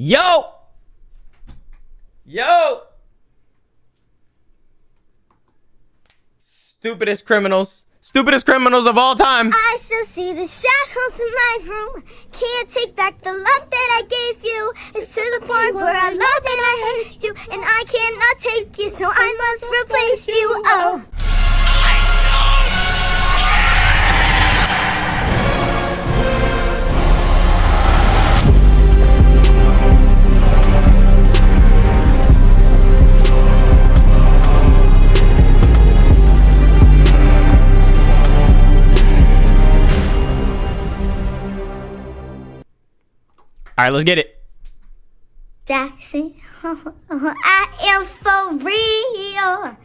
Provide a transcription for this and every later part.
Yo! Yo! Stupidest criminals. Stupidest criminals of all time. I still see the shadows in my room. Can't take back the love that I gave you. It's to the point where I love and I hate you. And I cannot take you, so I must replace you. Oh. All right, let's get it. Jackson, I am for real.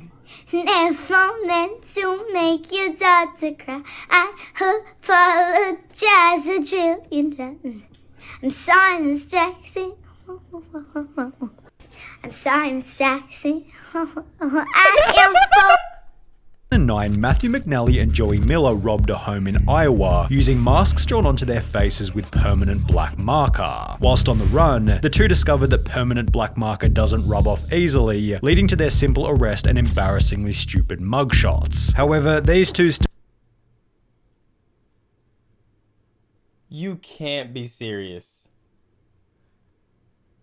Never meant to make your daughter cry. I apologize a trillion times. I'm sorry, Miss Jackson. I'm sorry, Miss Jackson. I am for... 2009, Matthew McNally and Joey Miller robbed a home in Iowa using masks drawn onto their faces with permanent black marker. Whilst on the run, the two discovered that permanent black marker doesn't rub off easily, leading to their simple arrest and embarrassingly stupid mugshots. However, these two You can't be serious.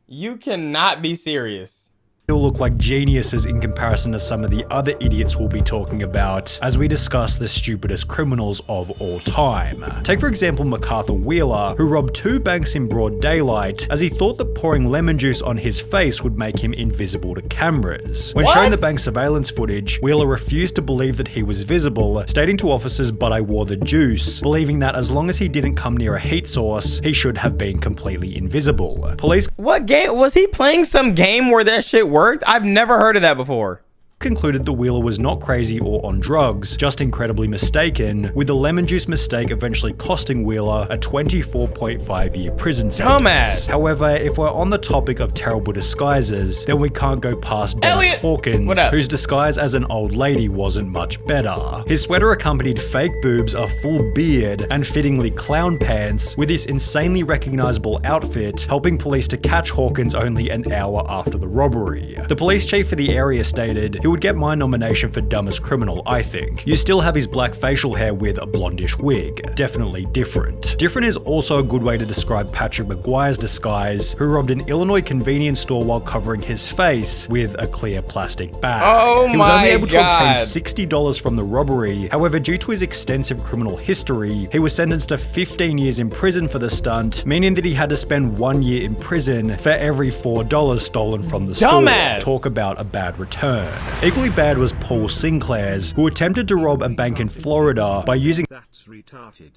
You cannot be serious. still look like geniuses in comparison to some of the other idiots we'll be talking about as we discuss the stupidest criminals of all time. Take for example MacArthur Wheeler, who robbed 2 banks in broad daylight as he thought that pouring lemon juice on his face would make him invisible to cameras. When shown the bank surveillance footage, Wheeler refused to believe that he was visible, stating to officers, "But I wore the juice," believing that as long as he didn't come near a heat source, he should have been completely invisible. Police What game? Was he playing some game where that shit worked? I've never heard of that before. concluded that Wheeler was not crazy or on drugs, just incredibly mistaken, with the lemon juice mistake eventually costing Wheeler a 24.5-year prison sentence. Dumbass. However, if we're on the topic of terrible disguises, then we can't go past Dennis Elliot! Hawkins, whose disguise as an old lady wasn't much better. His sweater accompanied fake boobs, a full beard, and fittingly clown pants, with this insanely recognizable outfit helping police to catch Hawkins only an hour after the robbery. The police chief for the area stated, "He would get my nomination for dumbest criminal, I think. You still have his black facial hair with a blondish wig. Definitely different." Different is also a good way to describe Patrick McGuire's disguise, who robbed an Illinois convenience store while covering his face with a clear plastic bag. Oh he was only able to obtain God. $60 from the robbery. However, due to his extensive criminal history, he was sentenced to 15 years in prison for the stunt, meaning that he had to spend 1 year in prison for every $4 stolen from the store. Dumbass. Talk about a bad return. Equally bad was Paul Sinclair's, who attempted to rob a bank in Florida by using That's retarded.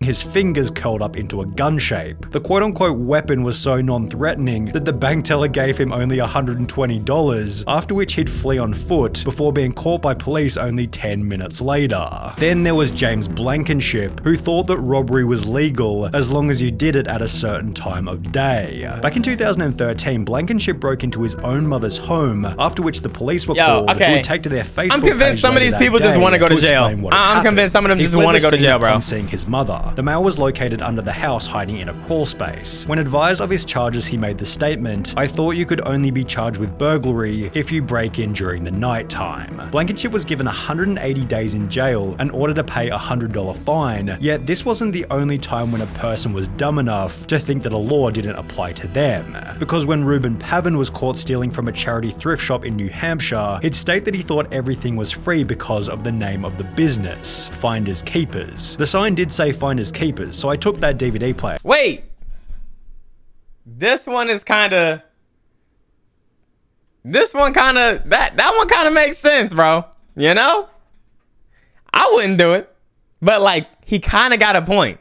his fingers curled up into a gun shape. The quote-unquote weapon was so non-threatening that the bank teller gave him only $120, after which he'd flee on foot before being caught by police only 10 minutes later. Then there was James Blankenship, who thought that robbery was legal as long as you did it at a certain time of day. Back in 2013, Blankenship broke into his own mother's home, after which the police were called, who would take to their Facebook I'm convinced page some of later these that people just day want to go to jail. explain what had I'm happened. convinced some of them He just fled want to the go to scene jail, upon bro. seeing his mother. The male was located under the house hiding in a crawl space. When advised of his charges, he made the statement, "I thought you could only be charged with burglary if you break in during the night time." Blankenship was given 180 days in jail and ordered to pay a $100 fine, yet this wasn't the only time when a person was dumb enough to think that a law didn't apply to them. Because when Reuben Pavin was caught stealing from a charity thrift shop in New Hampshire, he'd state that he thought everything was free because of the name of the business, Finders Keepers. The sign did say Finders Keepers, so I took that DVD player. Wait. This one is kind of... That one kind of makes sense, bro. You know? I wouldn't do it. But, like, he kind of got a point.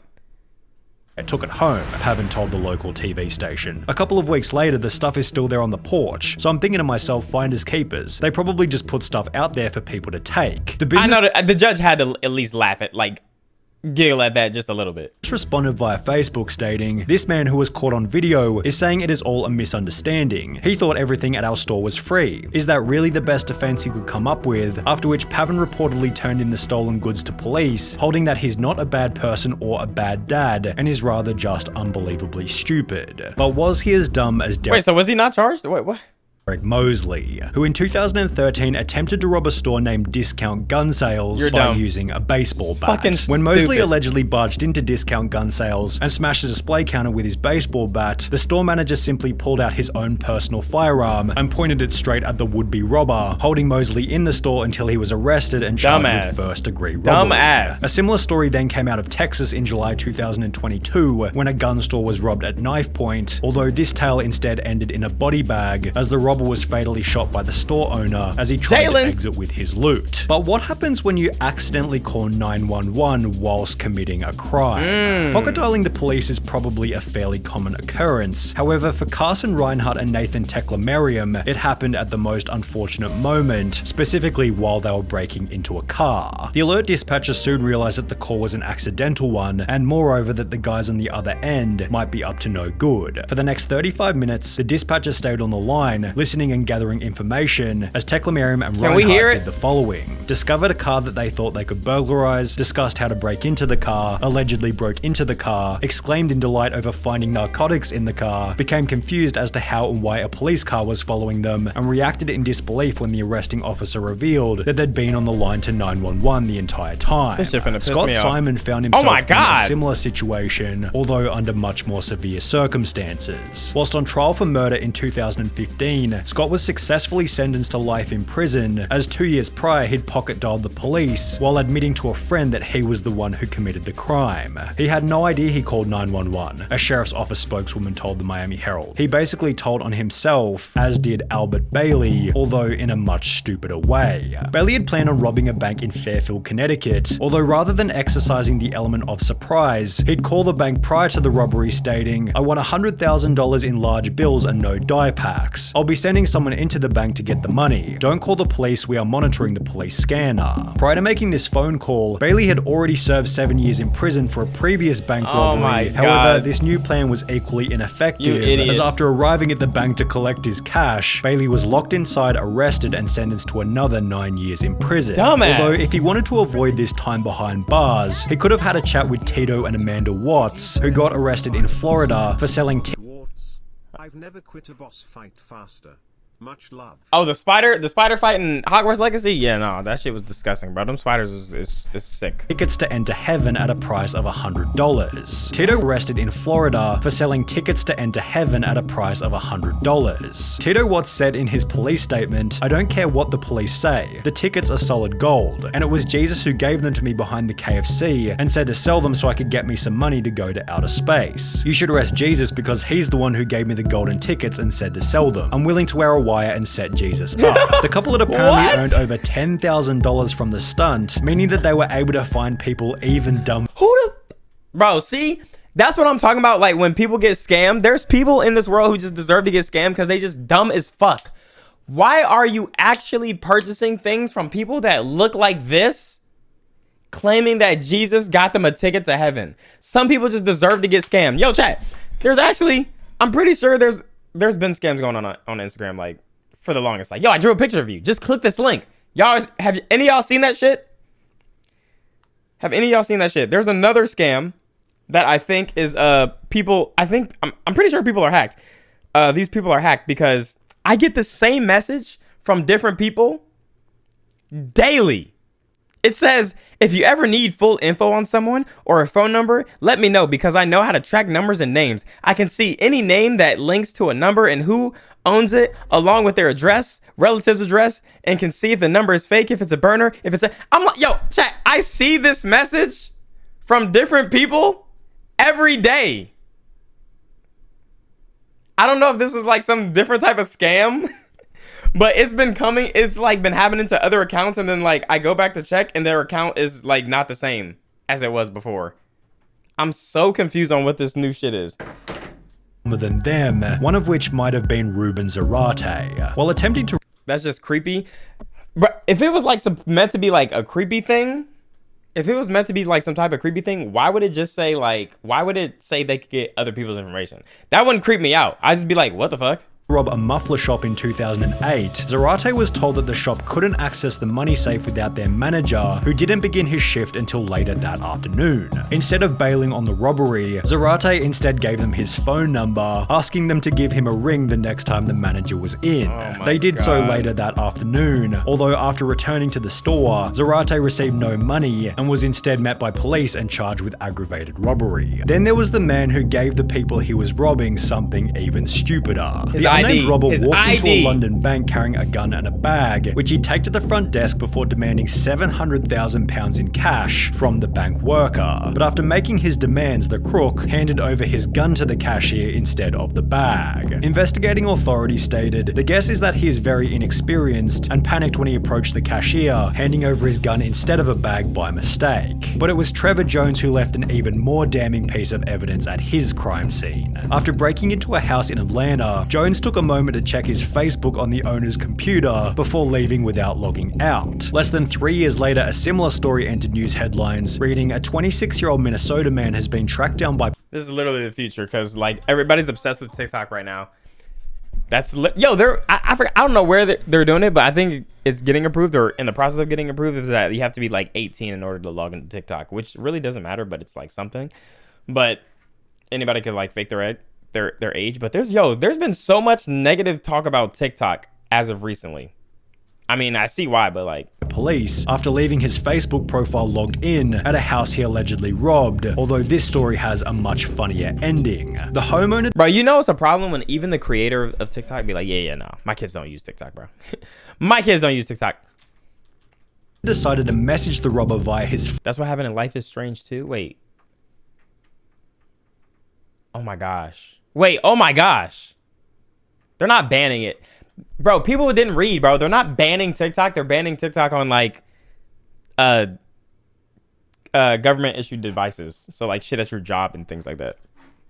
I took it home, Pavin told the local TV station. A couple of weeks later, the stuff is still there on the porch, so I'm thinking to myself, Finders Keepers. They probably just put stuff out there for people to take. The business I know the judge had to at least laugh at, like, giggle at that just a little bit. Responded via Facebook stating, "This man who was caught on video is saying it is all a misunderstanding. He thought everything at our store was free. Is that really the best defense you could come up with?" After which Pavan reportedly turned in the stolen goods to police, holding that he's not a bad person or a bad dad, and is rather just unbelievably stupid. But was he as dumb as Wait, so was he not charged? Wait, what? Derek Mosley, who in 2013 attempted to rob a store named Discount Gun Sales by using a baseball bat. When Mosley allegedly barged into Discount Gun Sales and smashed a display counter with his baseball bat, the store manager simply pulled out his own personal firearm and pointed it straight at the would-be robber, holding Mosley in the store until he was arrested and charged with first-degree robbery. A similar story then came out of Texas in July 2022 when a gun store was robbed at knife point, although this tale instead ended in a body bag as the robber was fatally shot by the store owner as he tried to exit with his loot. But what happens when you accidentally call 911 whilst committing a crime? Pocket dialing the police is probably a fairly common occurrence. However, for Carson Reinhardt and Nathan Tekla-Merriam, it happened at the most unfortunate moment, specifically while they were breaking into a car. The alert dispatcher soon realized that the call was an accidental one, and moreover that the guys on the other end might be up to no good. For the next 35 minutes, the dispatcher stayed on the line, listening and gathering information as Tekla-Merriam and Reinhardt did the following. Discovered a car that they thought they could burglarize, discussed how to break into the car, allegedly broke into the car, exclaimed in delight over finding narcotics in the car, became confused as to how and why a police car was following them, and reacted in disbelief when the arresting officer revealed that they'd been on the line to 911 the entire time. Scott Simon found himself in a similar situation, although under much more severe circumstances. Whilst on trial for murder in 2015, Scott was successfully sentenced to life in prison, as 2 years prior he'd pocket dialed the police while admitting to a friend that he was the one who committed the crime. He had no idea he called 911, a sheriff's office spokeswoman told the Miami Herald. He basically told on himself, as did Albert Bailey, although in a much stupider way. Bailey had planned on robbing a bank in Fairfield, Connecticut, although rather than exercising the element of surprise, he'd call the bank prior to the robbery stating, "I want $100,000 in large bills and no die packs. I'll be sending someone into the bank to get the money. Don't call the police, we are monitoring the police scanner." Prior to making this phone call, Bailey had already served 7 years in prison for a previous bank robbery. However, this new plan was equally ineffective, as after arriving at the bank to collect his cash, Bailey was locked inside, arrested, and sentenced to another 9 years in prison. Although, if he wanted to avoid this time behind bars, he could have had a chat with Tito and Amanda Watts, who got arrested in Florida for selling I've never quit a boss fight faster. Much love. Oh, the spider fight in Hogwarts Legacy? Yeah, no, that shit was disgusting, bro. Them spiders is sick. Tickets to enter heaven at a price of $100. Tito arrested in Florida for selling tickets to enter heaven at a price of $100. Tito Watts said in his police statement, "I don't care what the police say. The tickets are solid gold, and it was Jesus who gave them to me behind the KFC and said to sell them so I could get me some money to go to outer space. You should arrest Jesus because he's the one who gave me the golden tickets and said to sell them. I'm willing to wear a wire and set Jesus up." The couple had apparently earned over $10,000 from the stunt, meaning that they were able to find people even dumb. Bro, see? That's what I'm talking about. Like, when people get scammed, there's people in this world who just deserve to get scammed because they just dumb as fuck. Why are you actually purchasing things from people that look like this, claiming that Jesus got them a ticket to heaven? Some people just deserve to get scammed. Yo, chat, there's actually, I'm pretty sure there's been scams going on Instagram, like, for the longest. Like, yo, I drew a picture of you. Just click this link. Y'all, have any of y'all seen that shit? Have any of y'all seen that shit? There's another scam that I think is, people, I'm pretty sure people are hacked. These people are hacked because I get the same message from different people daily. It says, if you ever need full info on someone or a phone number, let me know because I know how to track numbers and names. I can see any name that links to a number and who owns it along with their address, relative's address, and can see if the number is fake, if it's a burner, if it's a... I'm like, yo, chat, I see this message from different people every day. I don't know if this is like some different type of scam. But it's been coming, it's like been happening to other accounts, and then like I go back to check and their account is like not the same as it was before. I'm so confused on what this new shit is. Than them, one of which might have been Ruben Zarate. While attempting to... That's just creepy. But if it was like meant to be like a creepy thing, If it was meant to be like some type of creepy thing, why would it just say like, why would it say they could get other people's information? That wouldn't creep me out. I'd just be like, what the fuck? Rob a muffler shop in 2008, Zarate was told that the shop couldn't access the money safe without their manager, who didn't begin his shift until later that afternoon. Instead of bailing on the robbery, Zarate instead gave them his phone number, asking them to give him a ring the next time the manager was in. They did so later that afternoon, although after returning to the store, Zarate received no money and was instead met by police and charged with aggravated robbery. Then there was the man who gave the people he was robbing something even stupider. The unnamed robber walked into a London bank carrying a gun and a bag, which he'd take to the front desk before demanding £700,000 in cash from the bank worker. But after making his demands, the crook handed over his gun to the cashier instead of the bag. Investigating authorities stated, the guess is that he is very inexperienced and panicked when he approached the cashier, handing over his gun instead of a bag by mistake. But it was Trevor Jones who left an even more damning piece of evidence at his crime scene. After breaking into a house in Atlanta, Jones took a moment to check his Facebook on the owner's computer before leaving without logging out. Less than 3 years later, a similar story entered news headlines, reading a 26-year-old Minnesota man has been tracked down by... This is literally the future, because like everybody's obsessed with TikTok right now. That's yo, I don't know where they're doing it, but I think it's getting approved or in the process of getting approved. Is that you have to be like 18 in order to log into TikTok, which really doesn't matter, but it's like something. But anybody could like fake their age. But there's been so much negative talk about TikTok as of recently. I mean, I see why, but like... police after leaving his Facebook profile logged in at a house he allegedly robbed, although this story has a much funnier ending. The homeowner... Bro, you know it's a problem when even the creator of TikTok be like, yeah, no, my kids don't use TikTok, bro. My kids don't use TikTok. Decided to message the robber via his... That's what happened in Life is Strange too? Wait. Oh my gosh. Wait, oh my gosh. They're not banning it. Bro, people didn't read, bro. They're not banning TikTok. They're banning TikTok on like government issued devices. So like shit at your job and things like that.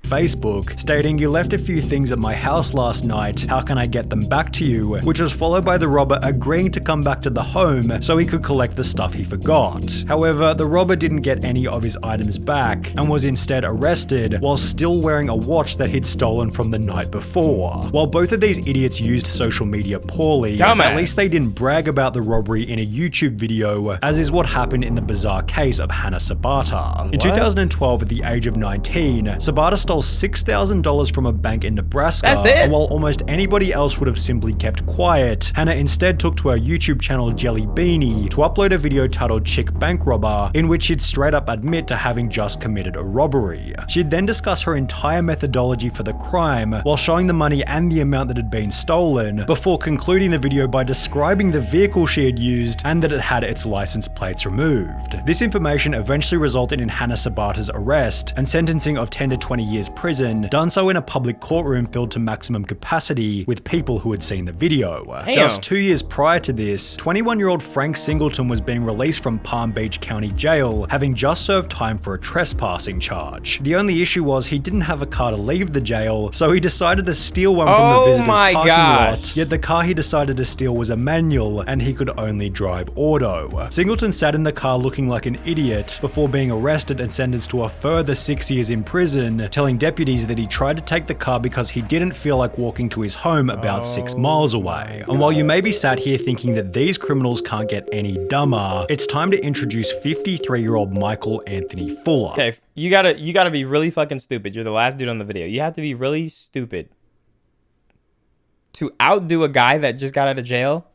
Facebook, stating, "You left a few things at my house last night. How can I get them back to you?" Which was followed by the robber agreeing to come back to the home so he could collect the stuff he forgot. However, the robber didn't get any of his items back and was instead arrested while still wearing a watch that he'd stolen from the night before. While both of these idiots used social media poorly, at least they didn't brag about the robbery in a YouTube video, as is what happened in the bizarre case of Hannah Sabata. In 2012, at the age of 19, Sabata stole $6,000 from a bank in Nebraska. That's it? And while almost anybody else would have simply kept quiet, Hannah instead took to her YouTube channel Jelly Beanie to upload a video titled Chick Bank Robber, in which she'd straight up admit to having just committed a robbery. She'd then discuss her entire methodology for the crime while showing the money and the amount that had been stolen, before concluding the video by describing the vehicle she had used and that it had its license plates removed. This information eventually resulted in Hannah Sabata's arrest and sentencing of 10 to 20 years prison, done so in a public courtroom filled to maximum capacity with people who had seen the video. Damn. Just 2 years prior to this, 21-year-old Frank Singleton was being released from Palm Beach County Jail, having just served time for a trespassing charge. The only issue was he didn't have a car to leave the jail, so he decided to steal one from the visitor's parking lot, yet the car he decided to steal was a manual and he could only drive auto. Singleton sat in the car looking like an idiot before being arrested and sentenced to a further 6 years in prison, telling deputies that he tried to take the car because he didn't feel like walking to his home about 6 miles away. And while you may be sat here thinking that these criminals can't get any dumber, it's time to introduce 53-year-old Michael Anthony Fuller. Okay, you gotta be really fucking stupid. You're the last dude on the video. You have to be really stupid to outdo a guy that just got out of jail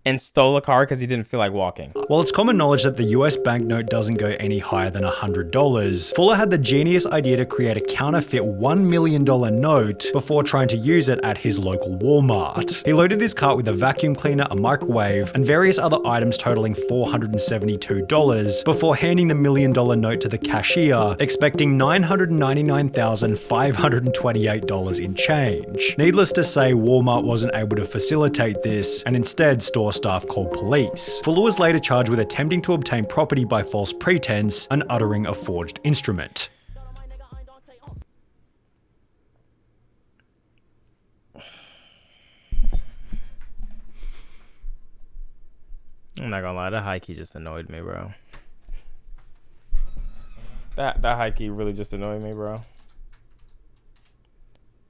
and stole a car because he didn't feel like walking. While it's common knowledge that the US banknote doesn't go any higher than $100, Fuller had the genius idea to create a counterfeit $1 million note before trying to use it at his local Walmart. He loaded his cart with a vacuum cleaner, a microwave, and various other items totaling $472 before handing the $1 million note to the cashier, expecting $999,528 in change. Needless to say, Walmart wasn't able to facilitate this, and instead store staff called police. Fuller was later charged with attempting to obtain property by false pretense and uttering a forged instrument. I'm not gonna lie, that high key just annoyed me, bro. That high key really just annoyed me, bro.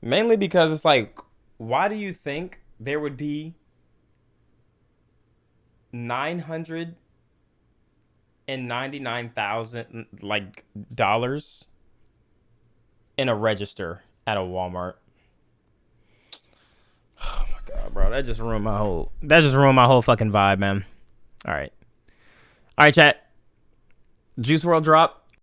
Mainly because it's like, why do you think there would be $999,000 like dollars in a register at a Walmart? Oh my god, bro, that just ruined my whole fucking vibe, man. All right, chat. Juice World drop.